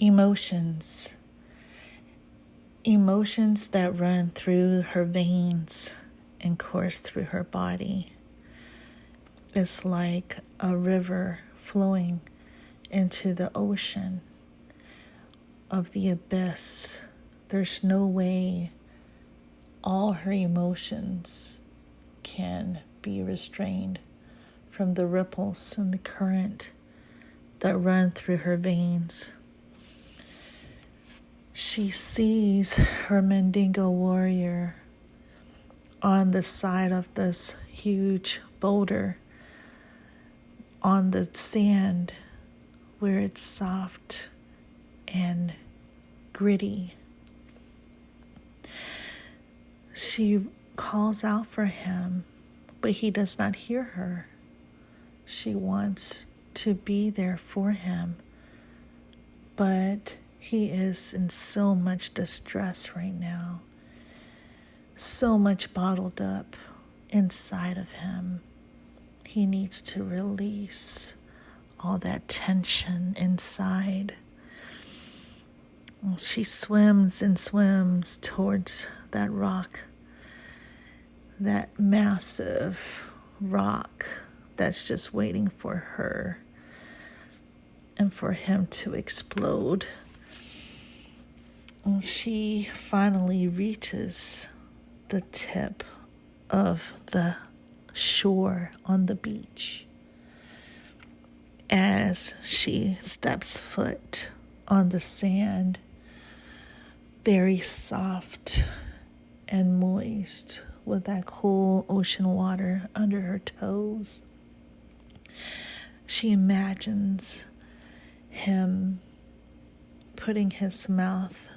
emotions. Emotions that run through her veins and course through her body. It's like a river flowing into the ocean of the abyss. There's no way all her emotions can be restrained from the ripples and the current that run through her veins. She sees her Mandingo warrior on the side of this huge boulder on the sand where it's soft and gritty. She calls out for him, but he does not hear her. She wants to be there for him, but he is in so much distress right now, so much bottled up inside of him. He needs to release all that tension inside. She swims and swims towards that rock, that massive rock that's just waiting for her and for him to explode. And she finally reaches the tip of the shore on the beach. As she steps foot on the sand, very soft and moist with that cool ocean water under her toes, she imagines him putting his mouth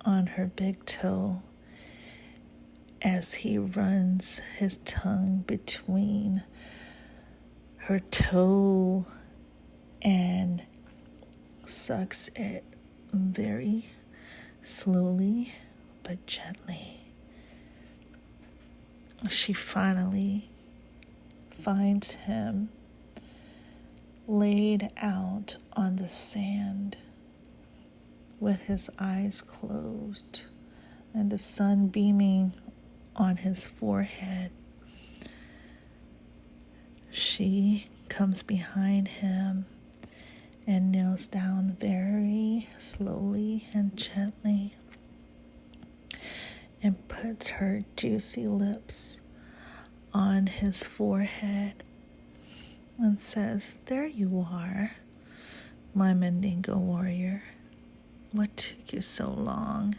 on her big toe as he runs his tongue between her toe and sucks it very slowly but gently. She finally finds him laid out on the sand with his eyes closed and the sun beaming on his forehead. She comes behind him and kneels down very slowly and gently and puts her juicy lips on his forehead and says, "There you are, my Mandingo warrior. What took you so long?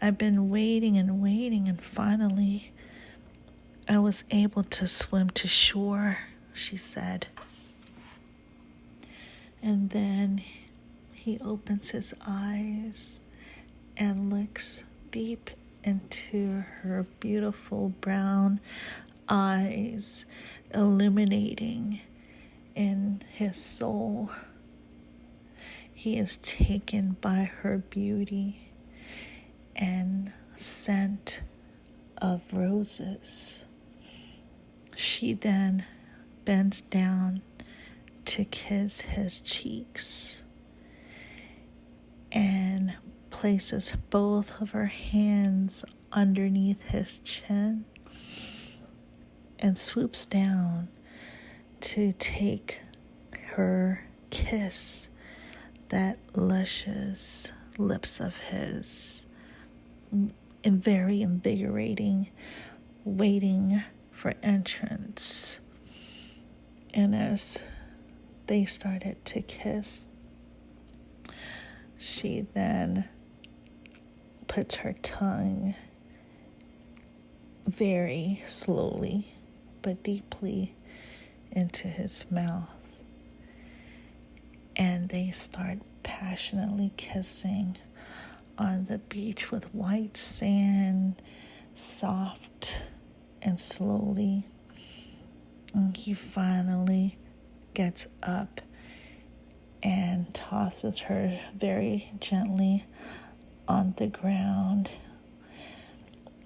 I've been waiting, and finally I was able to swim to shore," she said. And then he opens his eyes and looks deep into her beautiful brown eyes, illuminating in his soul. He is taken by her beauty and scent of roses. She then bends down to kiss his cheeks and places both of her hands underneath his chin and swoops down to take her kiss that luscious lips of his, and very invigorating, waiting for entrance. And as they started to kiss, she then puts her tongue very slowly but deeply into his mouth, and they start passionately kissing on the beach with white sand, soft and slowly. And he finally gets up and tosses her very gently on the ground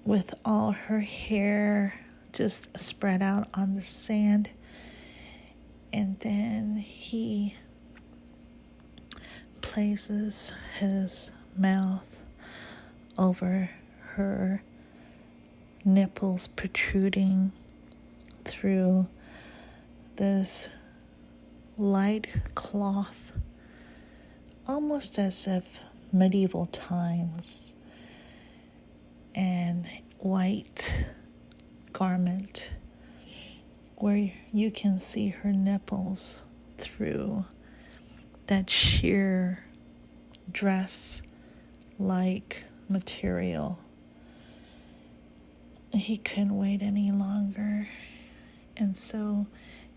with all her hair just spread out on the sand. And then he places his mouth over her nipples protruding through this light cloth, almost as if medieval times, and white garment where you can see her nipples through that sheer dress-like material. He couldn't wait any longer, and so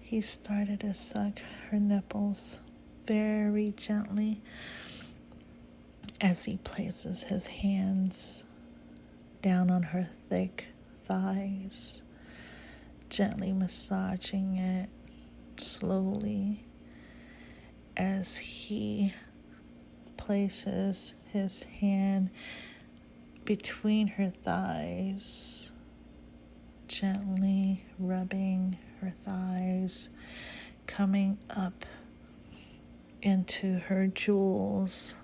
he started to suck her nipples very gently as he places his hands down on her thick thighs, gently massaging it slowly as he places his hand between her thighs, gently rubbing her thighs, coming up into her jewels,